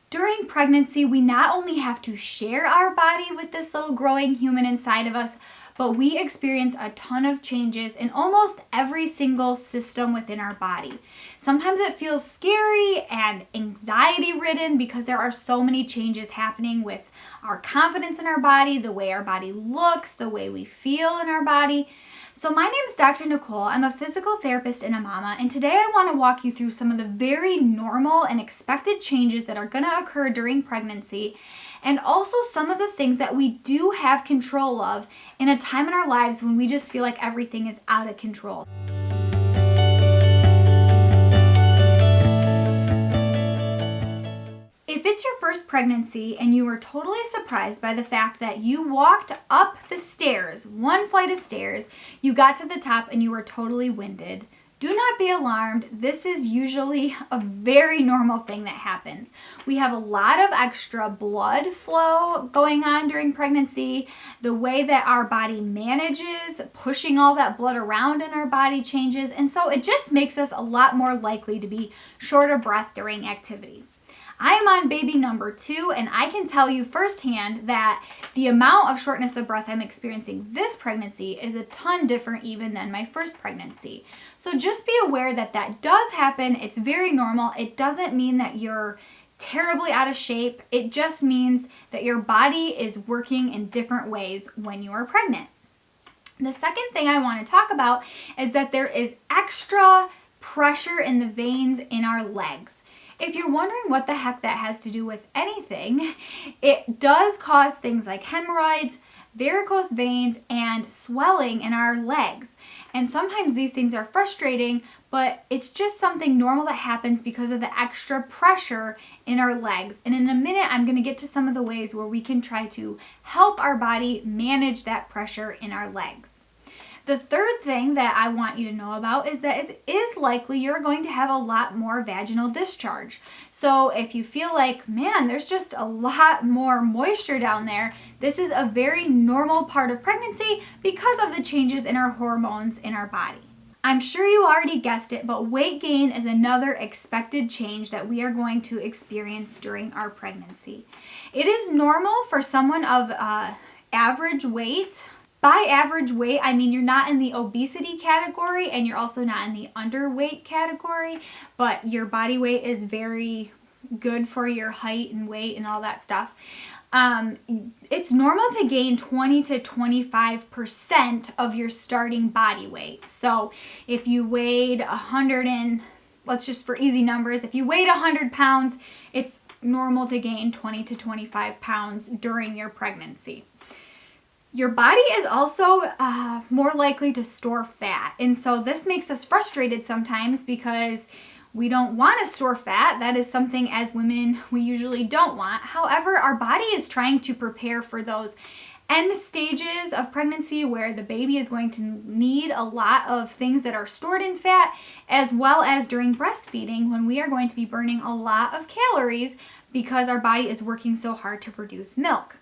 During pregnancy, we not only have to share our body with this little growing human inside of us, but we experience a ton of changes in almost every single system within our body. Sometimes it feels scary and anxiety-ridden because there are so many changes happening with our confidence in our body, the way our body looks, the way we feel in our body. So my name is Dr. Nicole. I'm a physical therapist and a mama, and today I want to walk you through some of the very normal and expected changes that are going to occur during pregnancy, and also some of the things that we do have control of in a time in our lives when we just feel like everything is out of control. If it's your first pregnancy and you were totally surprised by the fact that you walked up the stairs, one flight of stairs, you got to the top and you were totally winded, do not be alarmed. This is usually a very normal thing that happens. We have a lot of extra blood flow going on during pregnancy. The way that our body manages pushing all that blood around in our body changes, and so it just makes us a lot more likely to be short of breath during activity. I am on baby number 2, and I can tell you firsthand that the amount of shortness of breath I'm experiencing this pregnancy is a ton different even than my first pregnancy. So just be aware that that does happen. It's very normal. It doesn't mean that you're terribly out of shape. It just means that your body is working in different ways when you are pregnant. The second thing I want to talk about is that there is extra pressure in the veins in our legs. If you're wondering what the heck that has to do with anything, it does cause things like hemorrhoids, varicose veins, and swelling in our legs. And sometimes these things are frustrating, but it's just something normal that happens because of the extra pressure in our legs. And in a minute, I'm going to get to some of the ways where we can try to help our body manage that pressure in our legs. The third thing that I want you to know about is that it is likely you're going to have a lot more vaginal discharge. So if you feel like, man, there's just a lot more moisture down there, this is a very normal part of pregnancy because of the changes in our hormones in our body. I'm sure you already guessed it, but weight gain is another expected change that we are going to experience during our pregnancy. It is normal for someone of average weight. By average weight, I mean you're not in the obesity category and you're also not in the underweight category, but your body weight is very good for your height and weight and all that stuff. It's normal to gain 20 to 25% of your starting body weight. So if you weighed 100 and, let's just for easy numbers, if you weighed 100 pounds, it's normal to gain 20 to 25 pounds during your pregnancy. Your body is also more likely to store fat, and so this makes us frustrated sometimes because we don't want to store fat. That is something as women we usually don't want. However, our body is trying to prepare for those end stages of pregnancy where the baby is going to need a lot of things that are stored in fat, as well as during breastfeeding when we are going to be burning a lot of calories because our body is working so hard to produce milk.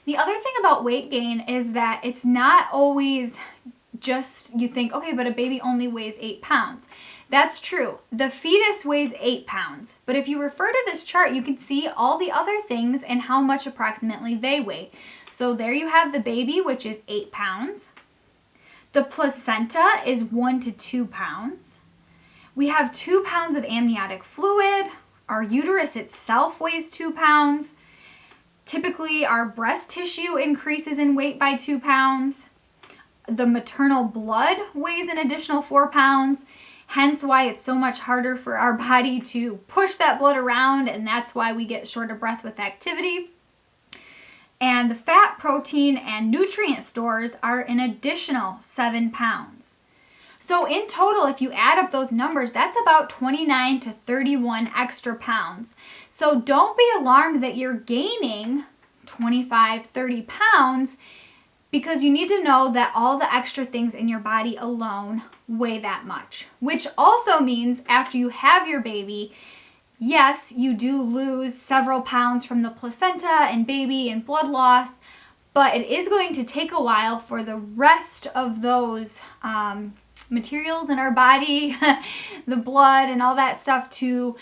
The other thing about weight gain is that it's not always just you think, okay, but a baby only weighs 8 pounds. That's true. The fetus weighs 8 pounds. But if you refer to this chart, you can see all the other things and how much approximately they weigh. So there you have the baby, which is 8 pounds. The placenta is 1 to 2 pounds. We have 2 pounds of amniotic fluid. Our uterus itself weighs 2 pounds. Typically, our breast tissue increases in weight by 2 pounds. The maternal blood weighs an additional 4 pounds, hence why it's so much harder for our body to push that blood around, and that's why we get short of breath with activity. And the fat, protein, and nutrient stores are an additional 7 pounds. So in total, if you add up those numbers, that's about 29 to 31 extra pounds. So don't be alarmed that you're gaining 25, 30 pounds because you need to know that all the extra things in your body alone weigh that much. Which also means after you have your baby, yes, you do lose several pounds from the placenta and baby and blood loss, but it is going to take a while for the rest of those materials in our body, the blood and all that stuff to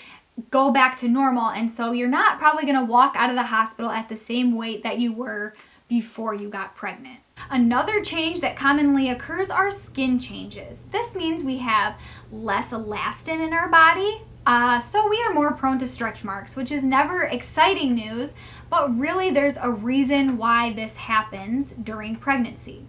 go back to normal. And so you're not probably going to walk out of the hospital at the same weight that you were before you got pregnant. Another change that commonly occurs are skin changes. This means we have less elastin in our body, so we are more prone to stretch marks, which is never exciting news, but really there's a reason why this happens during pregnancy.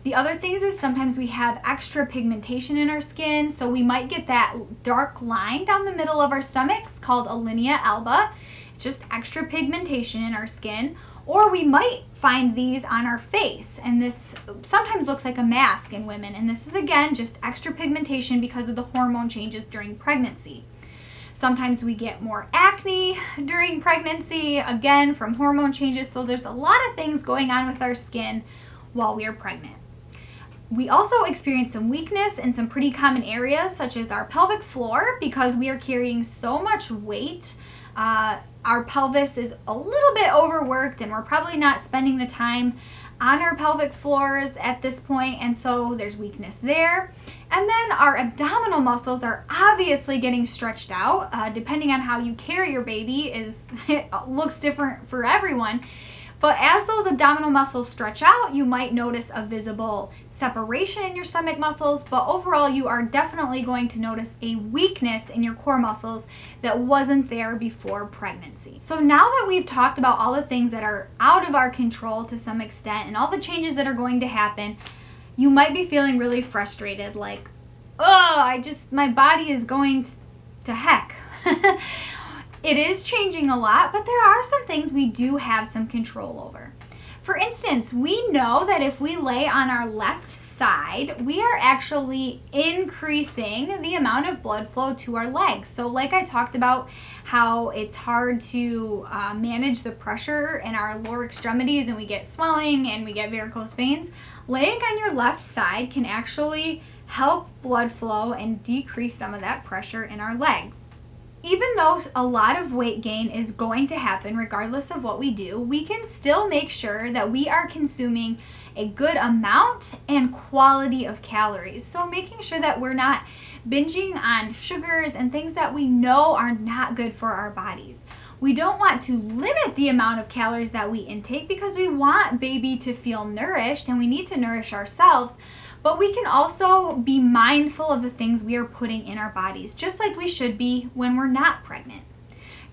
The other things is sometimes we have extra pigmentation in our skin, so we might get that dark line down the middle of our stomachs called a linea alba. It's just extra pigmentation in our skin. Or we might find these on our face, and this sometimes looks like a mask in women, and this is again just extra pigmentation because of the hormone changes during pregnancy. Sometimes we get more acne during pregnancy, again from hormone changes, so there's a lot of things going on with our skin while we are pregnant. We also experience some weakness in some pretty common areas such as our pelvic floor because we are carrying so much weight. Our pelvis is a little bit overworked and we're probably not spending the time on our pelvic floors at this point, and so there's weakness there. And then our abdominal muscles are obviously getting stretched out. Depending on how you carry your baby, it looks different for everyone. But as those abdominal muscles stretch out, you might notice a visible separation in your stomach muscles, but overall you are definitely going to notice a weakness in your core muscles that wasn't there before pregnancy. So now that we've talked about all the things that are out of our control to some extent and all the changes that are going to happen, you might be feeling really frustrated, like, oh, my body is going to heck. It is changing a lot, but there are some things we do have some control over. For instance, we know that if we lay on our left side, we are actually increasing the amount of blood flow to our legs. So like I talked about how it's hard to manage the pressure in our lower extremities and we get swelling and we get varicose veins, laying on your left side can actually help blood flow and decrease some of that pressure in our legs. Even though a lot of weight gain is going to happen regardless of what we do, we can still make sure that we are consuming a good amount and quality of calories. So making sure that we're not binging on sugars and things that we know are not good for our bodies. We don't want to limit the amount of calories that we intake because we want baby to feel nourished and we need to nourish ourselves. But we can also be mindful of the things we are putting in our bodies, just like we should be when we're not pregnant.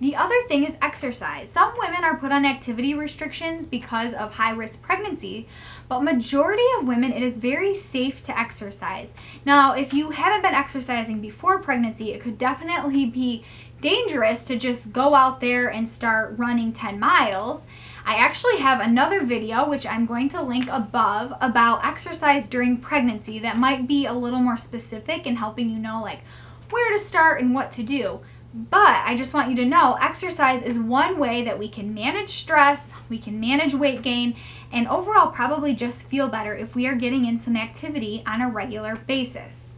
The other thing is exercise. Some women are put on activity restrictions because of high-risk pregnancy, but majority of women, it is very safe to exercise. Now, if you haven't been exercising before pregnancy, it could definitely be dangerous to just go out there and start running 10 miles. I actually have another video, which I'm going to link above, about exercise during pregnancy that might be a little more specific in helping you know like where to start and what to do. But I just want you to know exercise is one way that we can manage stress, we can manage weight gain, and overall probably just feel better if we are getting in some activity on a regular basis.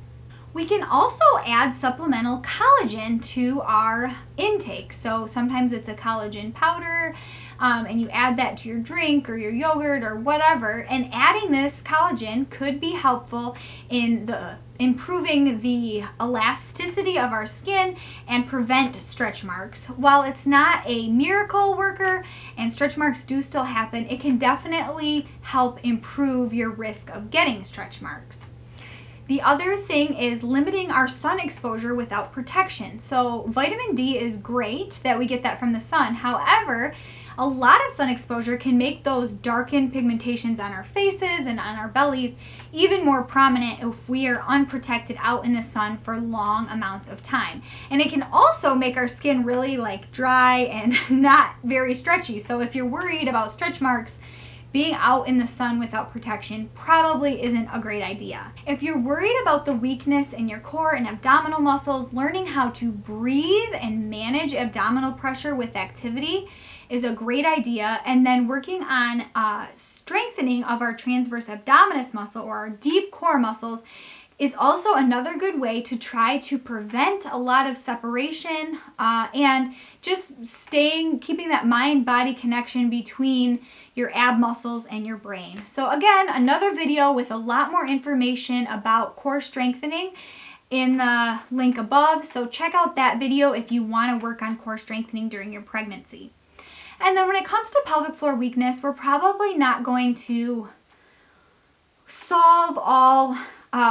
We can also add supplemental collagen to our intake. So sometimes it's a collagen powder, and you add that to your drink or your yogurt or whatever, and adding this collagen could be helpful in improving the elasticity of our skin and prevent stretch marks. While it's not a miracle worker and stretch marks do still happen, it can definitely help improve your risk of getting stretch marks. The other thing is limiting our sun exposure without protection. So vitamin D is great that we get that from the sun. However, a lot of sun exposure can make those darkened pigmentations on our faces and on our bellies even more prominent if we are unprotected out in the sun for long amounts of time. And it can also make our skin really like dry and not very stretchy. So if you're worried about stretch marks, being out in the sun without protection probably isn't a great idea. If you're worried about the weakness in your core and abdominal muscles, learning how to breathe and manage abdominal pressure with activity is a great idea. And then working on strengthening of our transverse abdominis muscle or our deep core muscles is also another good way to try to prevent a lot of separation and just keeping that mind-body connection between your ab muscles and your brain. So again, another video with a lot more information about core strengthening in the link above. So check out that video if you want to work on core strengthening during your pregnancy. And then when it comes to pelvic floor weakness, we're probably not going to solve all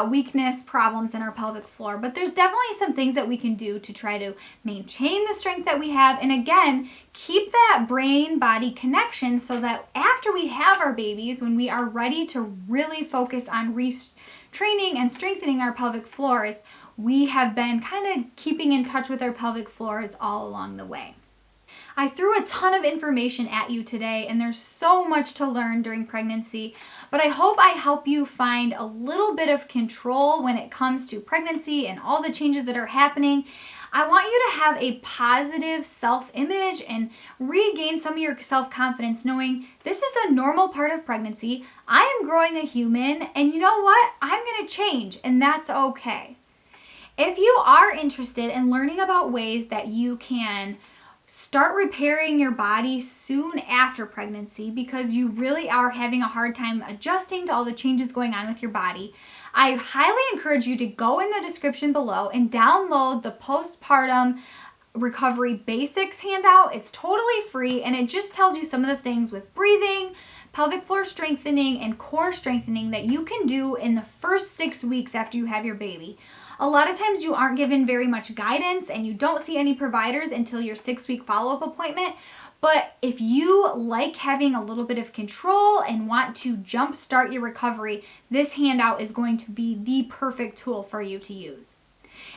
weakness problems in our pelvic floor, but there's definitely some things that we can do to try to maintain the strength that we have, and again, keep that brain-body connection so that after we have our babies, when we are ready to really focus on retraining and strengthening our pelvic floors, we have been kind of keeping in touch with our pelvic floors all along the way. I threw a ton of information at you today, and there's so much to learn during pregnancy, but I hope I help you find a little bit of control when it comes to pregnancy and all the changes that are happening. I want you to have a positive self-image and regain some of your self-confidence, knowing this is a normal part of pregnancy. I am growing a human, and you know what? I'm going to change, and that's okay. If you are interested in learning about ways that you can start repairing your body soon after pregnancy because you really are having a hard time adjusting to all the changes going on with your body, I highly encourage you to go in the description below and download the postpartum recovery basics handout. It's totally free, and it just tells you some of the things with breathing, pelvic floor strengthening, and core strengthening that you can do in the first 6 weeks after you have your baby. A lot of times you aren't given very much guidance and you don't see any providers until your 6-week follow-up appointment. But if you like having a little bit of control and want to jumpstart your recovery, this handout is going to be the perfect tool for you to use.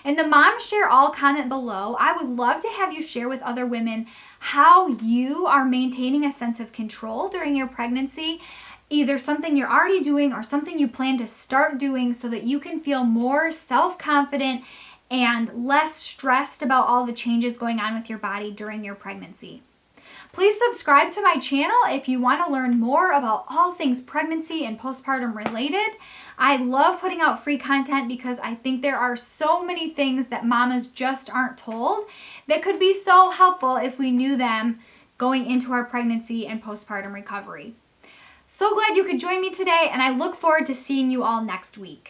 In the Mom Share All comment below, I would love to have you share with other women how you are maintaining a sense of control during your pregnancy, either something you're already doing or something you plan to start doing so that you can feel more self-confident and less stressed about all the changes going on with your body during your pregnancy. Please subscribe to my channel if you want to learn more about all things pregnancy and postpartum related. I love putting out free content because I think there are so many things that mamas just aren't told that could be so helpful if we knew them going into our pregnancy and postpartum recovery. So glad you could join me today, and I look forward to seeing you all next week.